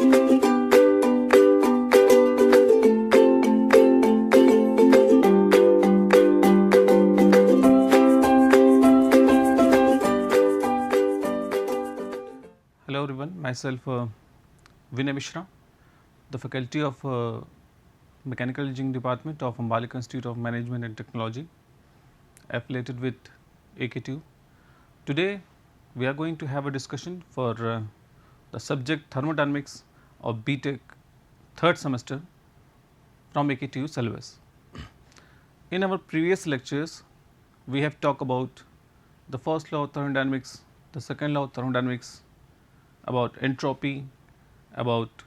Hello everyone, myself Vinay Mishra, the faculty of Mechanical Engineering Department of Ambalik Institute of Management and Technology, affiliated with AKTU. Today we are going to have a discussion for the subject Thermodynamics of BTech third semester from AKTU syllabus. In our previous lectures, we have talked about the first law of thermodynamics, the second law of thermodynamics, about entropy, about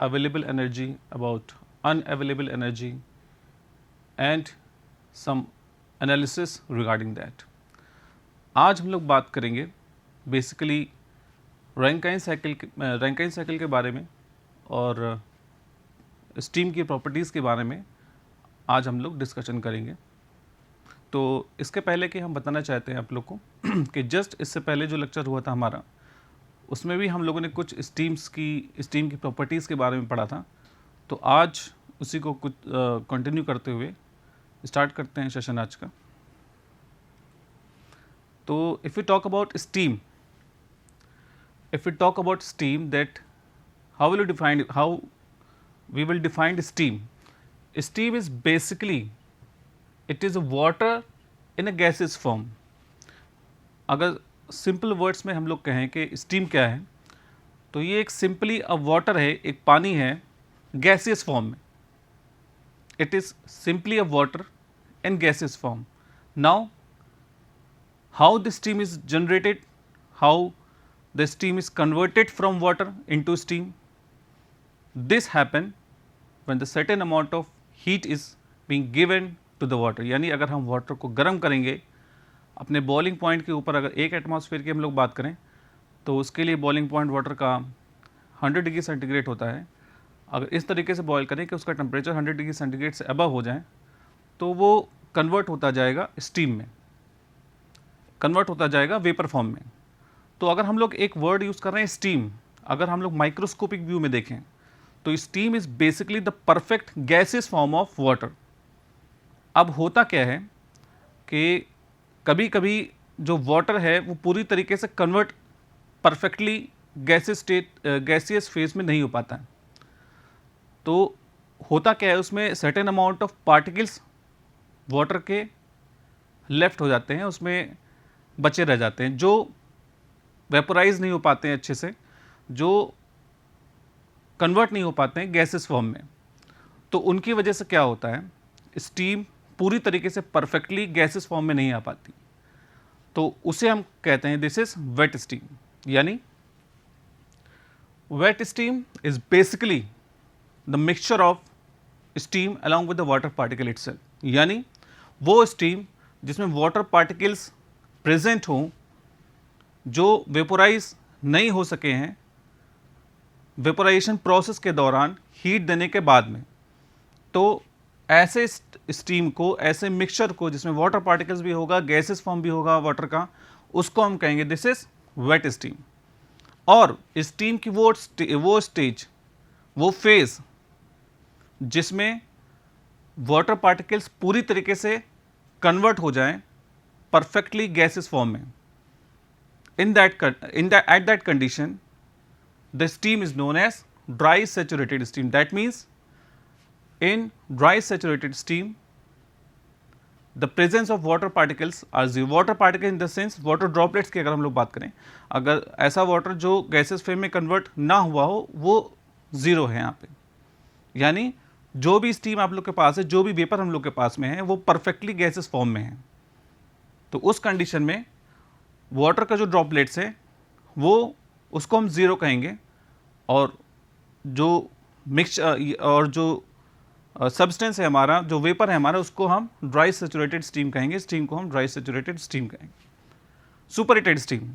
available energy, about unavailable energy, and some analysis regarding that. आज हम लोग बात करेंगे basically Rankine cycle के बारे में और steam की प्रॉपर्टीज़ के बारे में आज हम लोग डिस्कशन करेंगे। तो इसके पहले कि हम बताना चाहते हैं आप लोग को कि जस्ट इससे पहले जो लेक्चर हुआ था हमारा, उसमें भी हम लोगों ने कुछ स्टीम की प्रॉपर्टीज़ के बारे में पढ़ा था। तो आज उसी को कुछ कंटिन्यू करते हुए स्टार्ट करते हैं सेशन आज का। तो if you talk about steam, that how we will define steam is basically it is a water in a gases form. अगर सिंपल वर्ड्स में हम लोग कहें कि स्टीम क्या है, तो ये एक सिंपली अ वाटर है, एक पानी है गैसियस फॉर्म में। It is simply a water in gaseous form. Now how the steam is generated, how the steam is converted from water into steam, this happen when the certain amount of heat is being given to the water. यानी अगर हम water को गर्म करेंगे अपने boiling point के ऊपर, अगर 1 एटमॉस्फेयर की हम लोग बात करें तो उसके लिए बॉइलिंग पॉइंट वाटर का 100 डिग्री सेंटीग्रेड होता है। अगर इस तरीके से बॉयल करें कि उसका टेम्परेचर 100 डिग्री सेंटीग्रेड से अबव हो जाए तो वो कन्वर्ट होता जाएगा स्टीम में, कन्वर्ट होता जाएगा वेपर फॉर्म में। तो अगर हम लोग एक वर्ड यूज़ कर रहे हैं स्टीम, अगर हम लोग माइक्रोस्कोपिक व्यू में देखें तो steam is basically the perfect gaseous form of water. अब होता क्या है कि कभी कभी जो वाटर है वो पूरी तरीके से कन्वर्ट परफेक्टली गैसियस फेज में नहीं हो पाता है। तो होता क्या है, उसमें certain amount of particles water के लेफ्ट हो जाते हैं, उसमें बचे रह जाते हैं, जो वेपोराइज नहीं हो पाते हैं अच्छे से, जो कन्वर्ट नहीं हो पाते हैं गैसियस फॉर्म में। तो उनकी वजह से क्या होता है, स्टीम पूरी तरीके से परफेक्टली गैसियस फॉर्म में नहीं आ पाती। तो उसे हम कहते हैं दिस इज वेट स्टीम। यानी wet steam is basically the mixture of steam along with the water particle itself. यानी वो स्टीम जिसमें वाटर पार्टिकल्स प्रेजेंट हों, जो वेपोराइज नहीं हो सके हैं वेपोराइजेशन प्रोसेस के दौरान हीट देने के बाद में। तो ऐसे स्टीम को, ऐसे मिक्सचर को जिसमें वाटर पार्टिकल्स भी होगा, गैसेस फॉर्म भी होगा वाटर का, उसको हम कहेंगे दिस इज वेट स्टीम। और स्टीम की वो स्टेज, वो फेज जिसमें वाटर पार्टिकल्स पूरी तरीके से कन्वर्ट हो जाएं परफेक्टली गैसेस फॉर्म में, at that condition the steam is known as dry saturated steam. That means in dry saturated steam the presence of water particles are zero. Water particle in the sense water droplets की अगर हम लोग बात करें, अगर ऐसा water जो gases phase में कन्वर्ट ना हुआ हो वो ज़ीरो है यहाँ पे। यानी जो भी स्टीम आप लोग के पास है, जो भी वेपर हम लोग के पास में है, वो परफेक्टली गैसेस फॉर्म में है। तो उस कंडीशन में वाटर का जो ड्रॉपलेट्स है वो, उसको हम ज़ीरो कहेंगे, और जो मिक्सचर और जो सब्सटेंस है हमारा, जो वेपर है हमारा, उसको हम ड्राई सैचुरेटेड स्टीम कहेंगे। स्टीम को हम ड्राई सैचुरेटेड स्टीम कहेंगे। सुपर हीटेड स्टीम,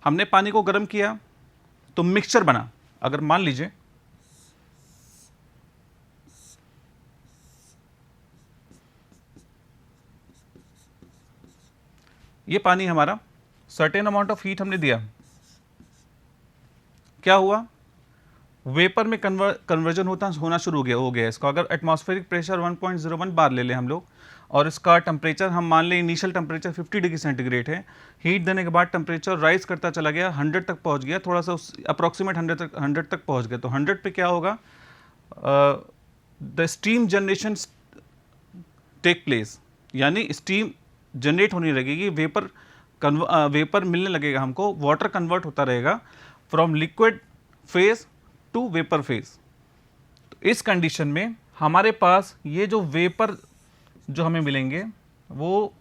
हमने पानी को गर्म किया तो मिक्सचर बना। अगर मान लीजिए ये पानी हमारा, सर्टेन अमाउंट ऑफ हीट हमने दिया, क्या हुआ, वेपर में कन्वर्जन होना शुरू हो गया इसका। अगर एटमॉस्फेरिक प्रेशर 1.01 बार ले लें हम लोग, और इसका टेम्परेचर हम मान लें इनिशियल टेम्परेचर 50 डिग्री सेंटीग्रेड है, हीट देने के बाद टेम्परेचर राइज करता चला गया, 100 तक पहुंच गया, थोड़ा सा उस अप्रॉक्सीमेट 100 तक पहुंच गया, तो 100 पे क्या होगा, the steam generation take place, यानी स्टीम जनरेट होने लगेगी, वेपर मिलने लगेगा हमको, वाटर कन्वर्ट होता रहेगा from liquid phase two vapour phase. तो इस कंडीशन में हमारे पास ये जो वेपर जो हमें मिलेंगे वो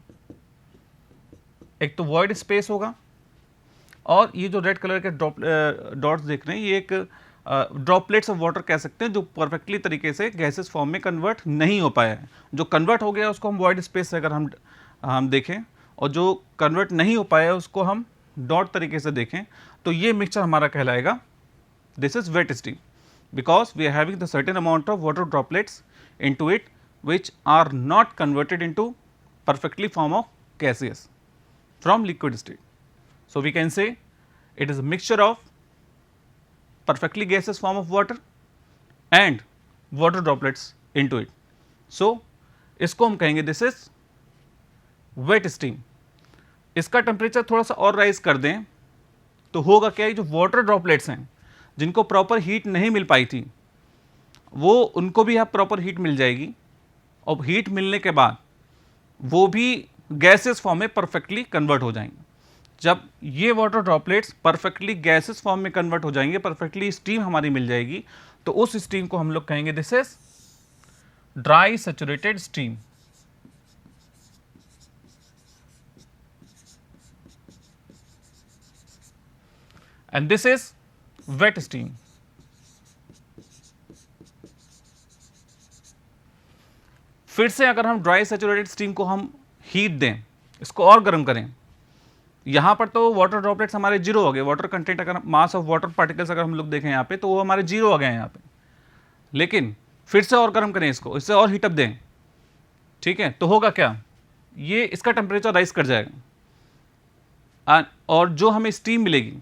एक तो वॉइड स्पेस होगा, और ये जो रेड कलर के डॉट्स देख रहे हैं ये एक ड्रॉपलेट्स ऑफ वाटर कह सकते हैं, जो परफेक्टली तरीके से गैसेस फॉर्म में कन्वर्ट नहीं हो पाया है। जो कन्वर्ट हो गया उसको हम वॉइड स्पेस से अगर हम देखें, और जो कन्वर्ट नहीं हो पाया उसको हम डॉट तरीके से देखें, तो ये मिक्सचर हमारा कहलाएगा this is wet steam, because we are having the certain amount of water droplets into it which are not converted into perfectly form of gaseous from liquid state. So, we can say it is a mixture of perfectly gaseous form of water and water droplets into it. So, इसको हम कहेंगे this is wet steam. इसका temperature थोड़ा सा और rise कर दें तो होगा क्या, जो वाटर ड्रॉपलेट्स हैं जिनको प्रॉपर हीट नहीं मिल पाई थी, वो उनको भी अब प्रॉपर हीट मिल जाएगी, और हीट मिलने के बाद वो भी गैसेस फॉर्म में परफेक्टली कन्वर्ट हो जाएंगे। जब ये water droplets perfectly gases form में कन्वर्ट हो जाएंगे, परफेक्टली स्टीम हमारी मिल जाएगी, तो उस स्टीम को हम लोग कहेंगे this is dry saturated steam. And this is wet steam. फिर से अगर हम ड्राई सैचुरेटेड स्टीम को हम हीट दें, इसको और गर्म करें, यहां पर तो वाटर ड्रॉपलेट्स हमारे जीरो हो गए, वाटर कंटेंट अगर मास ऑफ वाटर पार्टिकल्स अगर हम लोग देखें यहां पे तो वो हमारे जीरो हो गए हैं यहां पे, लेकिन फिर से और गर्म करें इसको, इससे और हीटअप दें, ठीक है, तो होगा क्या, ये इसका टेम्परेचर राइज कर जाएगा, और जो हमें स्टीम मिलेगी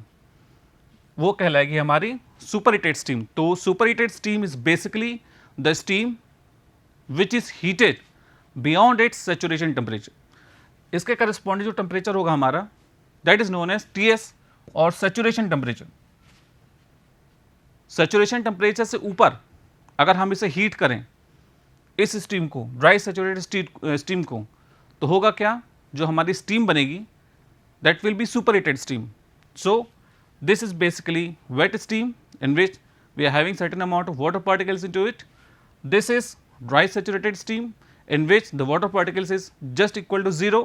वो कहलाएगी हमारी सुपर हीटेड स्टीम। तो super heated steam is basically the steam which is heated beyond its saturation temperature. इसके करस्पॉन्डिंग जो टेम्परेचर होगा हमारा that is known as TS, और सैचुरेशन टेम्परेचर, सैचुरेशन टेम्परेचर से ऊपर अगर हम इसे हीट करें इस स्टीम को, ड्राई सैचुरेटेड स्टीम को, तो होगा क्या, जो हमारी स्टीम बनेगी that will be super heated steam. So this is basically wet steam in which we are having certain amount of water particles into it. This is dry saturated steam in which the water particles is just equal to 0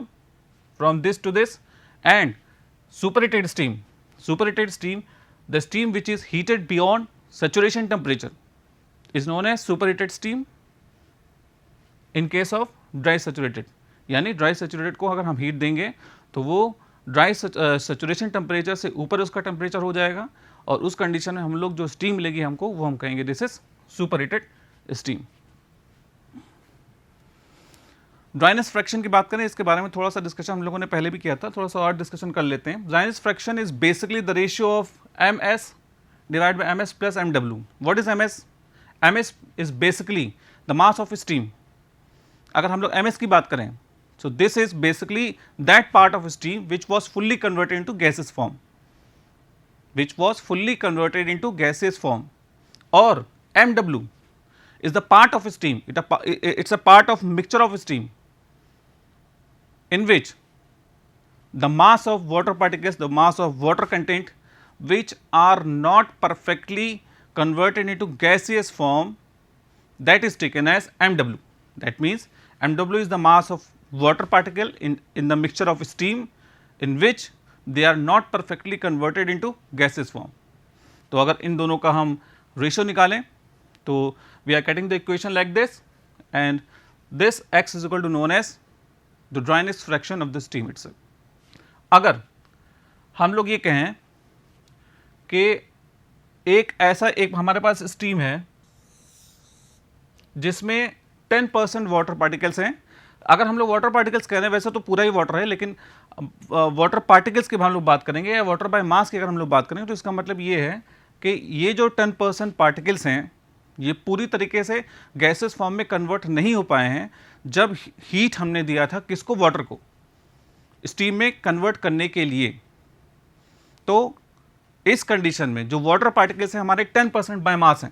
from this to this, and superheated steam, the steam which is heated beyond saturation temperature is known as superheated steam in case of dry saturated। यानी dry saturated को अगर हम heat देंगे तो वो dry saturation temperature से ऊपर उसका टेम्परेचर हो जाएगा, और उस कंडीशन में हम लोग जो स्टीम मिलेगी हमको वो हम कहेंगे this is super heated steam. Dryness fraction की बात करें, इसके बारे में थोड़ा सा डिस्कशन हम लोगों ने पहले भी किया था, थोड़ा सा और डिस्कशन कर लेते हैं। Dryness fraction is basically the ratio of MS divide by MS plus MW। What is MS? MS is basically the mass of steam. अगर हम लोग MS की बात करें, so this is basically that part of steam which was fully converted into gaseous form, or MW is the part of steam, it's a part of mixture of steam in which the mass of water particles, the mass of water content which are not perfectly converted into gaseous form, that is taken as MW. That means MW is the mass of water particle in the mixture of steam in which they are not perfectly converted into gaseous form. तो अगर इन दोनों का हम ratio निकालें तो we are getting the equation like this, and this x is equal to known as the dryness fraction of the steam itself. अगर हम लोग ये कहें कि एक हमारे पास स्टीम है जिसमें 10% वाटर पार्टिकल्स हैं। अगर हम लोग वाटर पार्टिकल्स कह रहे हैं, वैसे तो पूरा ही वाटर है, लेकिन वाटर पार्टिकल्स की हम लोग बात करेंगे या वाटर बाय मास की अगर हम लोग बात करेंगे तो इसका मतलब ये है कि ये जो 10% पार्टिकल्स हैं ये पूरी तरीके से गैसेस फॉर्म में कन्वर्ट नहीं हो पाए हैं जब हीट हमने दिया था किसको, वाटर को, स्टीम में कन्वर्ट करने के लिए। तो इस कंडीशन में जो वाटर पार्टिकल्स हैं हमारे 10% बाय मास हैं,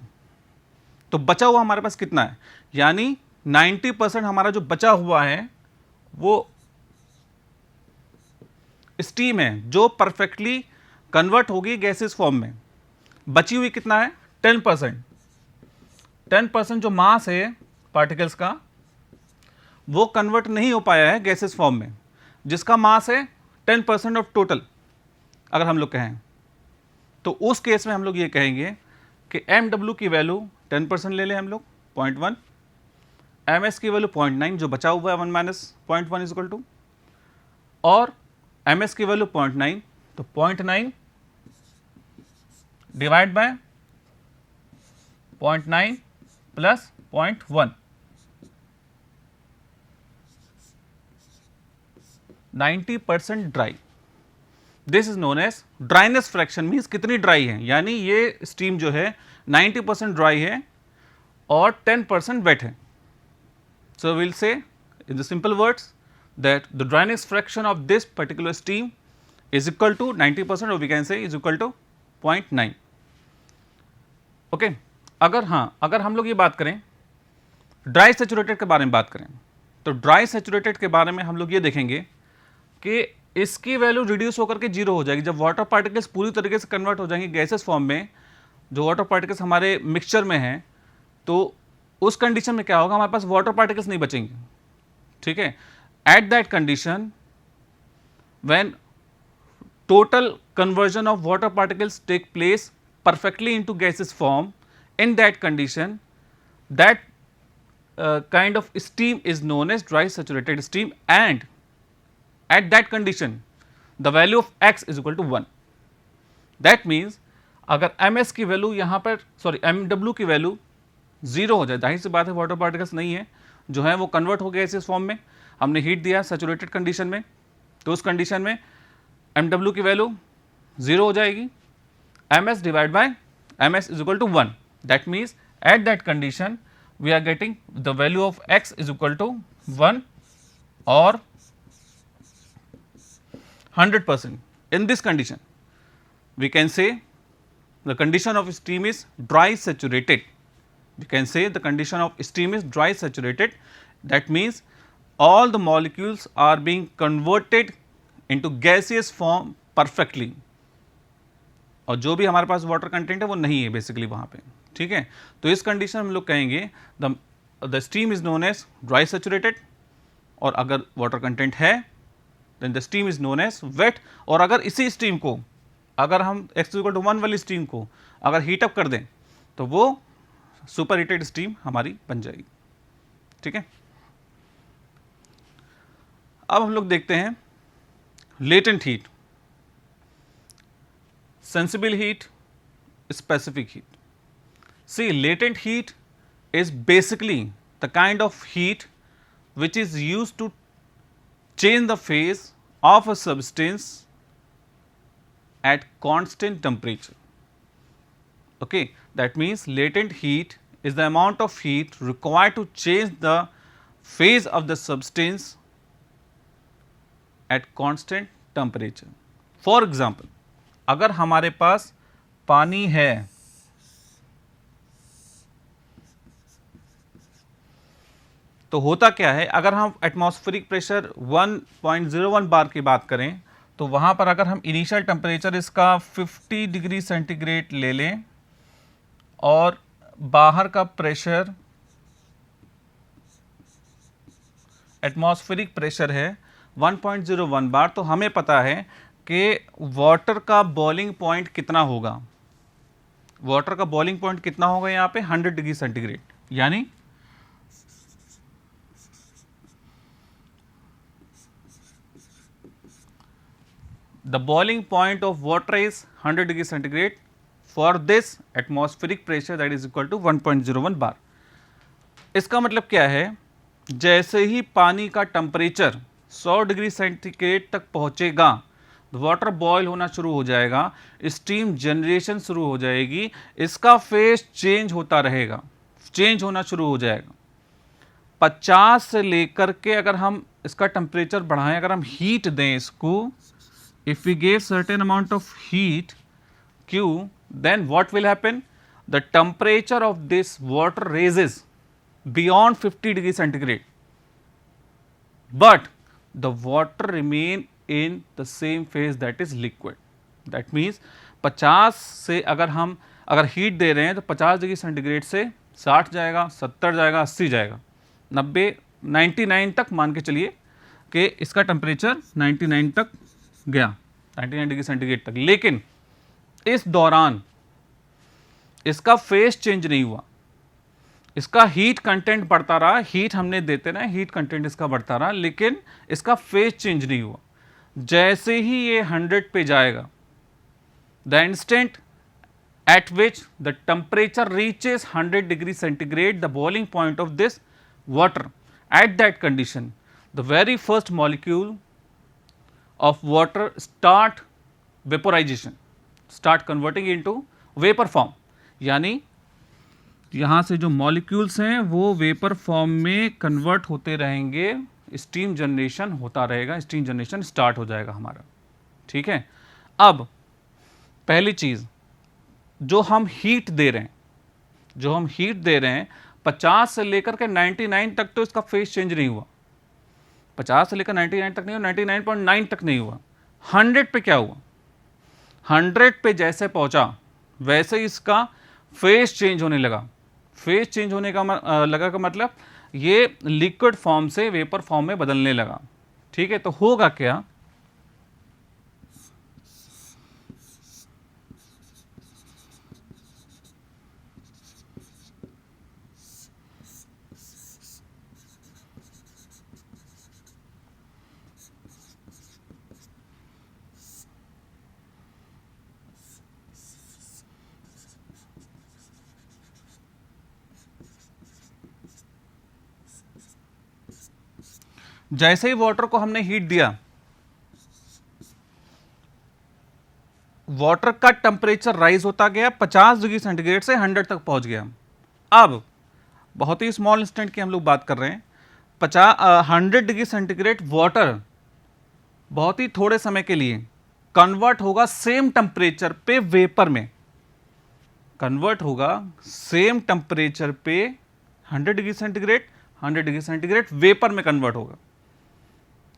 तो बचा हुआ हमारे पास कितना है, यानी 90% हमारा जो बचा हुआ है वो स्टीम है जो परफेक्टली कन्वर्ट होगी गैसेस फॉर्म में। बची हुई कितना है, 10%। 10% जो मास है पार्टिकल्स का वो कन्वर्ट नहीं हो पाया है गैसेस फॉर्म में, जिसका मास है 10% ऑफ टोटल। अगर हम लोग कहें तो उस केस में हम लोग ये कहेंगे कि mw की वैल्यू 10% ले लें हम लोग 0.1, ms की वैल्यू 0.9 जो बचा हुआ है 1 माइनस 0.1 इज इक्वल टू, और ms की वैल्यू 0.9 तो 0.9 डिवाइड बाय 0.9 प्लस 0.1, 90% ड्राई। This is known as dryness fraction, means कितनी ड्राई है, यानी ये स्टीम जो है 90% ड्राई है और 10% वेट है। So will say in the simple words that the dryness fraction of this particular steam is equal to 90% और we can say is equal to 0.9। Okay, अगर हम लोग ये बात करें ड्राई सैचुरेटेड के बारे में बात करें, तो ड्राई सैचुरेटेड के बारे में हम लोग ये देखेंगे कि इसकी वैल्यू रिड्यूस होकर के जीरो हो जाएगी जब वाटर पार्टिकल्स पूरी तरीके से कन्वर्ट हो जाएंगे गैसेस फॉर्म में। जो वाटर पार्टिकल्स हमारे मिक्सचर में हैं, तो उस कंडीशन में क्या होगा, हमारे पास वाटर पार्टिकल्स नहीं बचेंगे। ठीक है, at that condition when total conversion of water particles take place perfectly into gaseous form, in that condition that kind of steam is known as dry saturated steam, and at that condition the value of x is equal to 1. That means अगर ms की value यहाँ पर mw की value 0 हो जाए, जाहिर सी बात है वाटर पार्टिकल्स नहीं है जो है वो कन्वर्ट हो गए इस फॉर्म में, हमने हीट दिया सैचुरेटेड कंडीशन में, तो उस कंडीशन में mw की वैल्यू 0 हो जाएगी, ms divided by ms is equal to 1. That means at that condition we are getting the value of x is equal to 1 or 100%. In this condition we can say the condition of steam is dry saturated. We can say the condition of steam is dry saturated. That means all the molecules are being converted into gaseous form perfectly, और जो भी हमारे पास water content है वो नहीं है basically वहाँ पे। ठीक है, तो इस कंडीशन में हम लोग कहेंगे the steam is known as dry saturated, और अगर वाटर कंटेंट है then the steam is known as wet. और अगर इसी स्टीम को अगर हम x=1 वाली स्टीम को अगर हीट अप कर दें तो वो सुपर हीटेड स्टीम हमारी बन जाएगी। ठीक है, अब हम लोग देखते हैं latent heat, sensible heat, specific heat. See, latent heat is basically the kind of heat which is used to change the phase of a substance at constant temperature. Okay, that means latent heat is the amount of heat required to change the phase of the substance at constant temperature. For example, अगर हमारे पास पानी है तो होता क्या है, अगर हम एटमॉस्फेरिक प्रेशर 1.01 बार की बात करें तो वहाँ पर अगर हम इनिशियल टेम्परेचर इसका 50 डिग्री सेंटीग्रेड ले लें और बाहर का प्रेशर एटमॉस्फेरिक प्रेशर है 1.01 बार, तो हमें पता है कि वाटर का बॉइलिंग पॉइंट कितना होगा। वाटर का बॉइलिंग पॉइंट कितना होगा यहाँ पे 100 डिग्री सेंटीग्रेड, यानी the boiling point of water is 100 degree centigrade for this atmospheric pressure that is equal to 1.01 bar. इसका मतलब क्या है, जैसे ही पानी का टेम्परेचर 100 डिग्री सेंटीग्रेड तक पहुंचेगा वाटर बॉयल होना शुरू हो जाएगा, स्टीम जनरेशन शुरू हो जाएगी, इसका फेज चेंज होता रहेगा, चेंज होना शुरू हो जाएगा। 50 से लेकर के अगर हम इसका टेम्परेचर बढ़ाएं, अगर हम हीट दें इसको, if we give certain amount of heat Q, then what will happen? The temperature of this water raises beyond 50 degree centigrade, but the water remain in the same phase, that is liquid. That means 50 से अगर heat दे रहे हैं तो 50 degree centigrade से 60 जाएगा, 70 जाएगा, 80 जाएगा, 90, 99 तक मान के चलिए कि इसका टेम्परेचर 99 तक गया, 99 डिग्री सेंटीग्रेड तक। लेकिन इस दौरान इसका फेज चेंज नहीं हुआ, इसका हीट कंटेंट बढ़ता रहा, हीट हमने देते रहे, हीट कंटेंट इसका बढ़ता रहा, लेकिन इसका फेज चेंज नहीं हुआ। जैसे ही ये 100 पे जाएगा, the instant eight which the temperature reaches 100 degree centigrade, the boiling point of this water, eight that condition the very first molecule of water start vaporisation, start converting into vapour form, यानी यहाँ से जो molecules हैं वो vapour form में convert होते रहेंगे, steam generation होता रहेगा, स्टीम जनरेशन स्टार्ट हो जाएगा हमारा। ठीक है, अब पहली चीज़, जो हम हीट दे रहे हैं 50 से लेकर के 99 तक तो इसका फेज चेंज नहीं हुआ, 50 से लेकर 99 तक नहीं हुआ, 99.9 तक नहीं हुआ। 100 पे क्या हुआ? 100 पे जैसे पहुंचा वैसे ही इसका फेज चेंज होने लगा। फेज चेंज होने का लगा का मतलब ये लिक्विड फॉर्म से वेपर फॉर्म में बदलने लगा। ठीक है, तो होगा क्या, जैसे ही वाटर को हमने हीट दिया, वाटर का टेम्परेचर राइज होता गया, 50 डिग्री सेंटीग्रेड से 100 तक पहुंच गया। अब बहुत ही स्मॉल इंस्टेंट की हम लोग बात कर रहे हैं, 100 डिग्री सेंटीग्रेड वाटर बहुत ही थोड़े समय के लिए कन्वर्ट होगा सेम टेम्परेचर पे वेपर में, कन्वर्ट होगा सेम टेम्परेचर पे 100 degree centigrade, 100 degree centigrade vapour में कन्वर्ट होगा।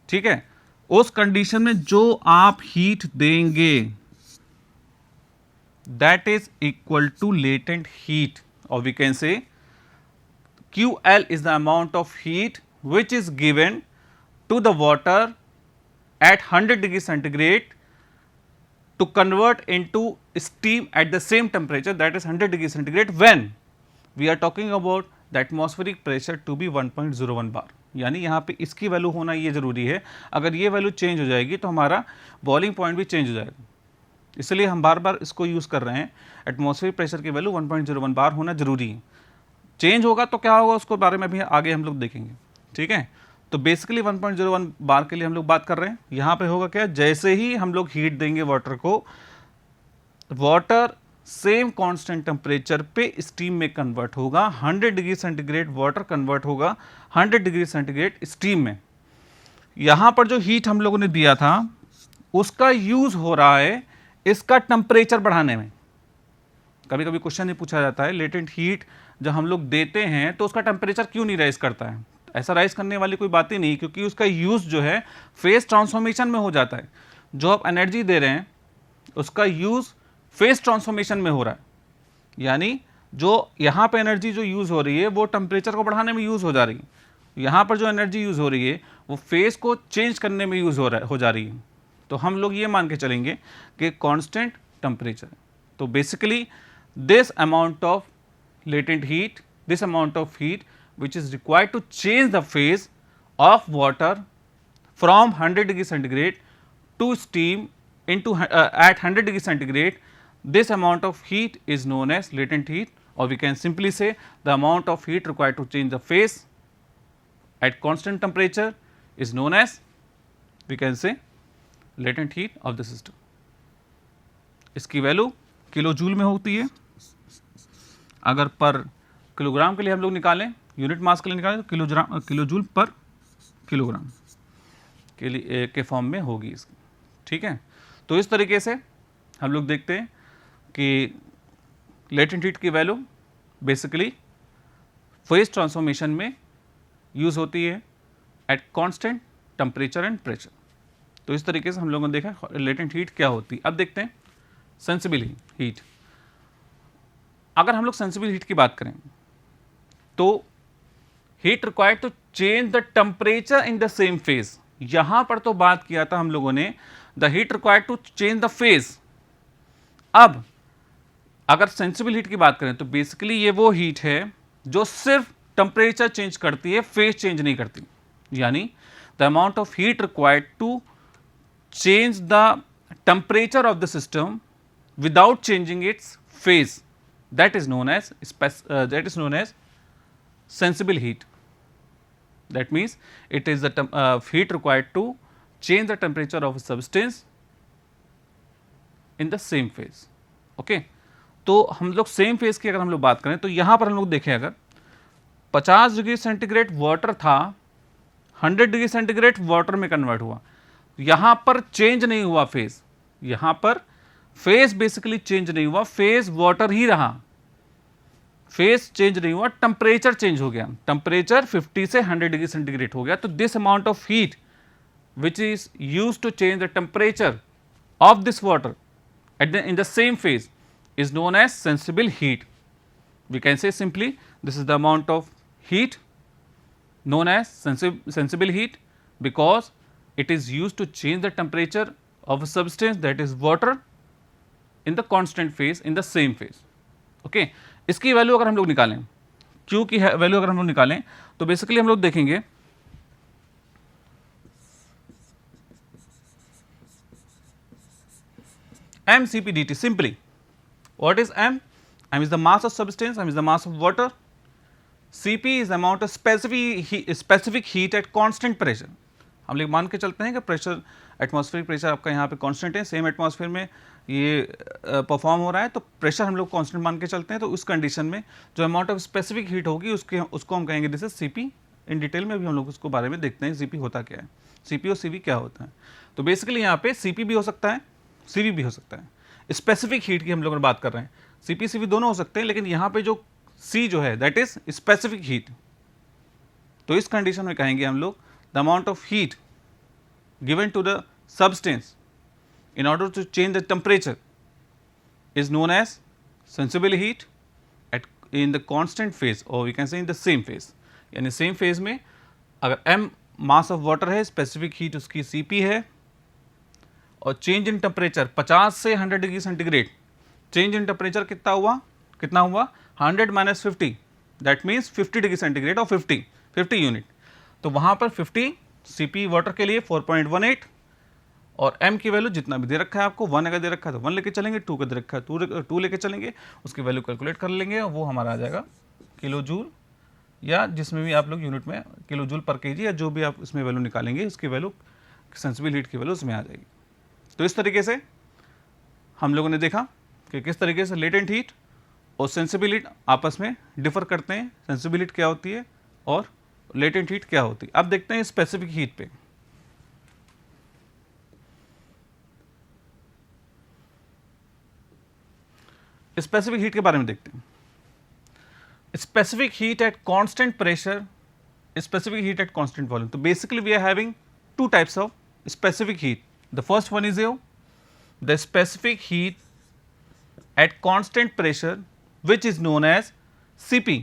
ठीक है, उस कंडीशन में जो आप हीट देंगे that is equal to latent heat, और we can say QL is the amount of heat which is given to the water at 100 degree centigrade to convert into steam at the same temperature, that is 100 degree centigrade, when we are talking about the atmospheric pressure to be 1.01 bar। यानी यहाँ पे इसकी value होना ये ज़रूरी है, अगर ये वैल्यू चेंज हो जाएगी तो हमारा बॉइलिंग पॉइंट भी चेंज हो जाएगा। इसलिए हम बार बार इसको यूज़ कर रहे हैं, एटमॉस्फेरिक प्रेशर की वैल्यू 1.01 बार होना जरूरी है। चेंज होगा तो क्या होगा उसको बारे में भी आगे हम लोग देखेंगे। ठीक है, तो बेसिकली 1.01 बार के लिए हम लोग बात कर रहे हैं। यहाँ पे होगा क्या, जैसे ही हम लोग हीट देंगे वाटर को, वाटर सेम कांस्टेंट टेम्परेचर पे स्टीम में कन्वर्ट होगा, 100 डिग्री सेंटीग्रेड वाटर कन्वर्ट होगा 100 डिग्री सेंटीग्रेड स्टीम में। यहाँ पर जो हीट हम लोगों ने दिया था उसका यूज हो रहा है इसका टेम्परेचर बढ़ाने में। कभी कभी क्वेश्चन ये पूछा जाता है, लेटेंट हीट जब हम लोग देते हैं तो उसका टेम्परेचर क्यों नहीं राइज करता है? ऐसा राइज करने वाली कोई बात ही नहीं, क्योंकि उसका यूज जो है फेज ट्रांसफॉर्मेशन में हो जाता है। जो आप एनर्जी दे रहे हैं उसका यूज फेज ट्रांसफॉर्मेशन में हो रहा है, यानी जो यहाँ पे एनर्जी जो यूज हो रही है वो टेम्परेचर को बढ़ाने में यूज हो जा रही है। यहाँ पर जो एनर्जी यूज हो रही है वो फेज को चेंज करने में यूज हो जा रही है। तो हम लोग ये मान के चलेंगे कि कांस्टेंट टेम्परेचर। तो basically this amount of latent heat, this amount of heat which is required to change the phase of water from 100 degree centigrade to steam into at 100 degree centigrade, this amount of heat is known as latent heat, or we can simply say the amount of heat required to change the phase at constant temperature is known as, we can say, latent heat of the system. इसकी value kilo joule में होती है। अगर पर kilogram के लिए हम लोग निकालें, यूनिट मास के लिए निकालें, तो किलो जूल पर किलोग्राम के लिए के फॉर्म में होगी इसकी। ठीक है, तो इस तरीके से हम लोग देखते हैं कि लेटेंट हीट की वैल्यू बेसिकली फेज ट्रांसफॉर्मेशन में यूज होती है at constant temperature and pressure. तो इस तरीके से हम लोगों ने देखा लेटेंट हीट क्या होती है। अब देखते हैं सेंसिबल हीट। अगर हम लोग सेंसिबल हीट की बात करें तो heat required to change the temperature in the same phase. यहां पर तो बात किया था हम लोगों ने the heat required to change the phase. अब अगर सेंसिबल हीट की बात करें तो बेसिकली ये वो हीट है जो सिर्फ टेम्परेचर चेंज करती है, फेज चेंज नहीं करती। यानी the amount of heat required to change the temperature of the system without changing its phase, that is known as sensible heat. That means it is the heat required to change the temperature of a substance in the same phase. Okay, तो हम लोग same phase की अगर हम लोग बात करें तो यहां पर हम लोग देखें अगर 50 डिग्री सेंटीग्रेड वाटर था, 100 डिग्री सेंटीग्रेड वाटर में कन्वर्ट हुआ, यहां पर चेंज नहीं हुआ फेज। यहां पर फेज बेसिकली चेंज नहीं हुआ, फेज वाटर ही रहा, फेज चेंज नहीं हुआ, टेम्परेचर चेंज हो गया। टेम्परेचर 50 से 100 डिग्री सेंटीग्रेड हो गया। तो this amount of heat which is use to change the temperature of this water in the same phase is known as sensible heat. We can say simply this is the amount of heat known as sensible heat because it is used to change the temperature of a substance, that is water, in the constant phase in the same phase. Okay, इसकी value अगर हम लोग निकालें, Q की value अगर हम लोग निकालें तो बेसिकली हम लोग देखेंगे mCp dt. Simply, what is m? M is the mass of substance, m is the mass of water, Cp is the amount of specific heat at constant pressure. हम लोग मान के चलते हैं कि प्रेशर, एटमॉस्फेरिक प्रेशर आपका यहाँ पे कांस्टेंट है, सेम एटमॉस्फेयर में ये परफॉर्म हो रहा है, तो प्रेशर हम लोग कांस्टेंट मान के चलते हैं। तो उस कंडीशन में जो अमाउंट ऑफ स्पेसिफिक हीट होगी उसको हम कहेंगे this is Cp। In detail में भी हम लोग उसको बारे में देखते हैं Cp होता क्या है, Cp और Cv क्या होता है। तो बेसिकली यहाँ पे Cp भी हो सकता है, Cv भी हो सकता है। स्पेसिफिक हीट की हम लोग बात कर रहे हैं, Cp Cv दोनों हो सकते हैं, लेकिन यहाँ पे जो C जो है दैट इज स्पेसिफिक हीट। तो इस कंडीशन में कहेंगे हम लोग the amount of heat given to the substance in order to change the temperature is known as sensible heat in the constant phase, or we can say in the same phase. यानी same phase में अगर m mass of water है, specific heat उसकी Cp है, और change in temperature 50 से 100 degree centigrade, change in temperature कितना हुआ 100 minus 50, that means 50 degree centigrade और 50 यूनिट। तो वहाँ पर 50 Cp वाटर के लिए 4.18 और m की वैल्यू जितना भी दे रखा है आपको, 1 अगर दे रखा है तो 1 लेके चलेंगे, 2 का दे रखा है 2 लेके चलेंगे, उसकी वैल्यू कैलकुलेट कर लेंगे और वो हमारा आ जाएगा किलो जूल, या जिसमें भी आप लोग यूनिट में किलो जूल पर केजी या जो भी आप इसमें वैल्यू निकालेंगे उसकी वैल्यू सेंसिबल हीट की वैल्यू उसमें आ जाएगी। तो इस तरीके से हम लोगों ने देखा कि किस तरीके से लेटेंट हीट और सेंसिबल हीट आपस में डिफर करते हैं, सेंसिबल हीट क्या होती है और लेटेंट हीट क्या होती है। अब देखते हैं स्पेसिफिक हीट पे। स्पेसिफिक हीट के बारे में देखते हैं। Specific heat at constant pressure, specific heat at constant volume. तो basically we are having two types of specific heat. The first one is the specific heat at constant pressure which is known as Cp,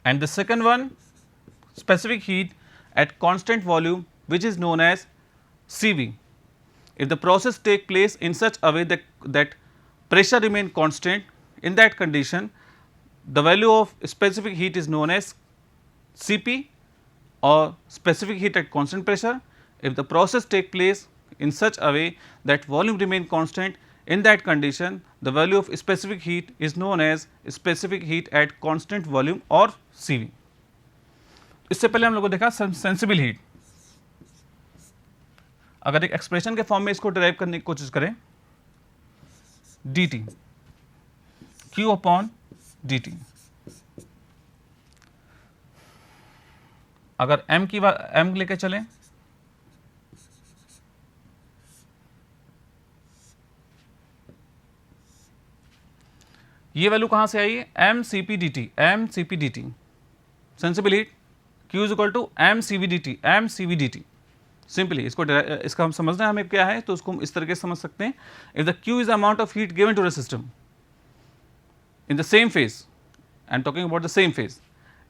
and the second one specific heat at constant volume which is known as Cv. If the process take place in such a way that pressure remain constant, in that condition the value of specific heat is known as Cp or specific heat at constant pressure. If the process take place in such a way that volume remain constant, in that condition the value of specific heat is known as specific heat at constant volume or Cv. इससे पहले हम लोगों को देखा sensible heat. अगर एक expression के form में इसको डिराइव करने की कोशिश करें, dt q अपॉन dt, अगर m लेके चलें, ये वैल्यू कहां से आई है, m cp dt, sensible heat q is equal to m cv dt, simply इसका हम समझना है हमें क्या है, तो उसको हम इस तरीके से समझ सकते हैं, if the q is amount of heat given to the system in the same phase, I am talking about the same phase,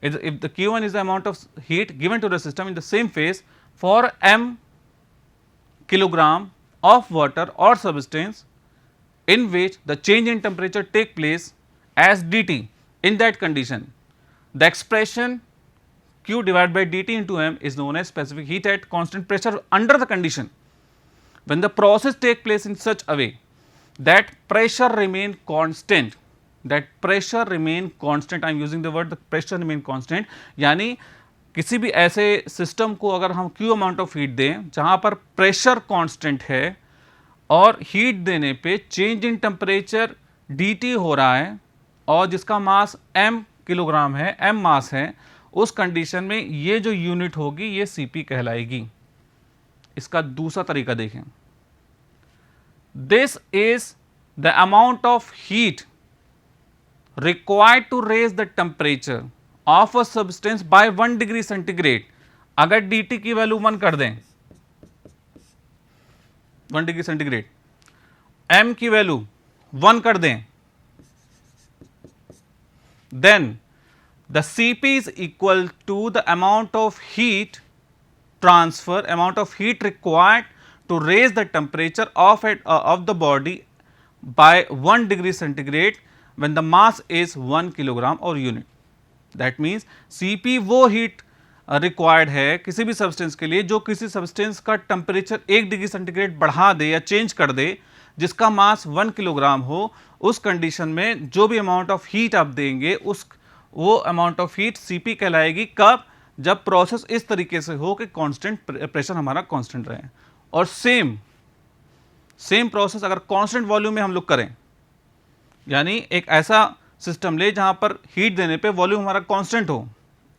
if the q1 is the amount of heat given to the system in the same phase for m kilogram of water or substance in which the change in temperature take place as dt, in that condition the expression q divided by dt into m is known as specific heat at constant pressure under the condition when the process take place in such a way that pressure remain constant, that pressure remain constant, I am using the word the pressure remain constant, यानी किसी भी ऐसे system को अगर हम Q amount of heat दें जहां पर प्रेशर कांस्टेंट है और हीट देने पे चेंज इन टेम्परेचर dt हो रहा है और जिसका मास m किलोग्राम है, m मास है, उस कंडीशन में ये जो यूनिट होगी ये Cp कहलाएगी। इसका दूसरा तरीका देखें, this is the amount of heat required to raise the temperature of a substance by 1 degree centigrade, अगर dt की वैल्यू 1 कर दें, 1 डिग्री सेंटीग्रेड, m की वैल्यू 1 कर दें, then the Cp is equal to the amount of heat transfer, amount of heat required to raise the temperature of the body by 1 degree centigrade when the mass is 1 kilogram और unit. That means Cp वो heat required है किसी भी substance के लिए जो किसी substance का टेम्परेचर 1 डिग्री सेंटीग्रेड बढ़ा दे या चेंज कर दे, जिसका मास 1 किलोग्राम हो, उस कंडीशन में जो भी अमाउंट ऑफ हीट आप देंगे वो अमाउंट ऑफ हीट Cp कहलाएगी। कब? जब प्रोसेस इस तरीके से हो कि कांस्टेंट प्रेशर हमारा कांस्टेंट रहे। और सेम प्रोसेस अगर कांस्टेंट वॉल्यूम में हम लोग करें, यानी एक ऐसा सिस्टम ले जहां पर हीट देने पे वॉल्यूम हमारा कांस्टेंट हो,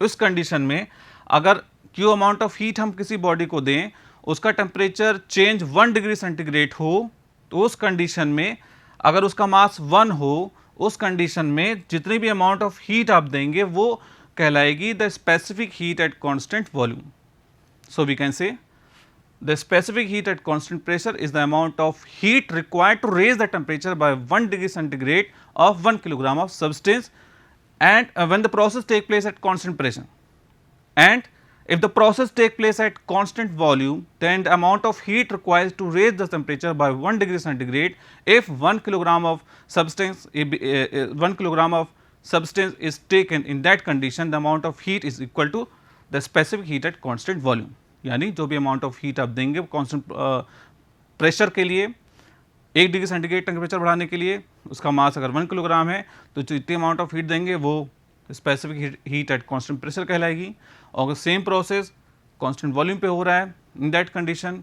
उस कंडीशन में अगर Q अमाउंट ऑफ हीट हम किसी बॉडी को दें, उसका टेम्परेचर चेंज 1 डिग्री सेंटीग्रेड हो, तो उस कंडीशन में अगर उसका मास 1 हो, उस कंडीशन में जितनी भी अमाउंट ऑफ हीट आप देंगे वो कहलाएगी the specific heat at constant volume. So we can say the specific heat at constant pressure is the amount of heat required to raise the temperature by 1 degree centigrade of 1 kilogram of substance, and when the process take place at constant pressure, and if the process take place at constant volume, then the amount of heat required to raise the temperature by 1 degree centigrade, if 1 kilogram of substance 1 kilogram of substance is taken, in that condition the amount of heat is equal to the specific heat at constant volume। यानी जो भी amount of heat आप देंगे constant pressure के लिए 1 degree centigrade temperature बढ़ाने के लिए, उसका मास अगर 1 किलोग्राम है, तो जितनी अमाउंट ऑफ हीट देंगे वो specific heat at constant pressure कहलाएगी। और अगर सेम प्रोसेस कांस्टेंट वॉल्यूम पे हो रहा है, इन दैट कंडीशन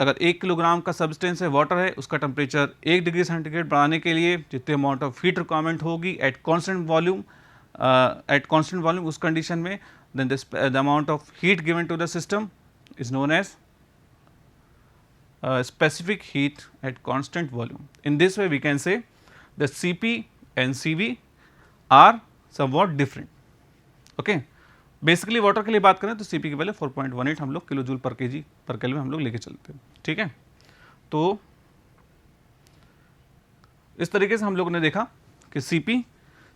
अगर 1 किलोग्राम का सब्सटेंस है, वाटर है, उसका टेम्परेचर 1 डिग्री सेंटीग्रेड बढ़ाने के लिए जितनी अमाउंट ऑफ हीट रिक्वायरमेंट होगी एट कांस्टेंट वॉल्यूम, उस कंडीशन में then the amount of heat given to the system is known as specific heat at constant volume. In this way we can say the Cp and Cv are somewhat different. Okay. Basically water के लिए बात करें तो Cp की value 4.18 हम लोग kilo joule पर KG पर केल्विन हम लोग लेके चलते हैं। ठीक है, तो इस तरीके से हम लोगों ने देखा कि Cp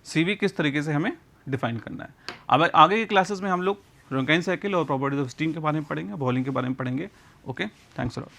Cv किस तरीके से हमें डिफाइन करना है। अब आगे के क्लासेस में हम लोग रंकाइन साइकिल और प्रॉपर्टीज ऑफ स्टीम के बारे में पढ़ेंगे, बॉइलिंग के बारे में पढ़ेंगे। Okay, thanks a lot.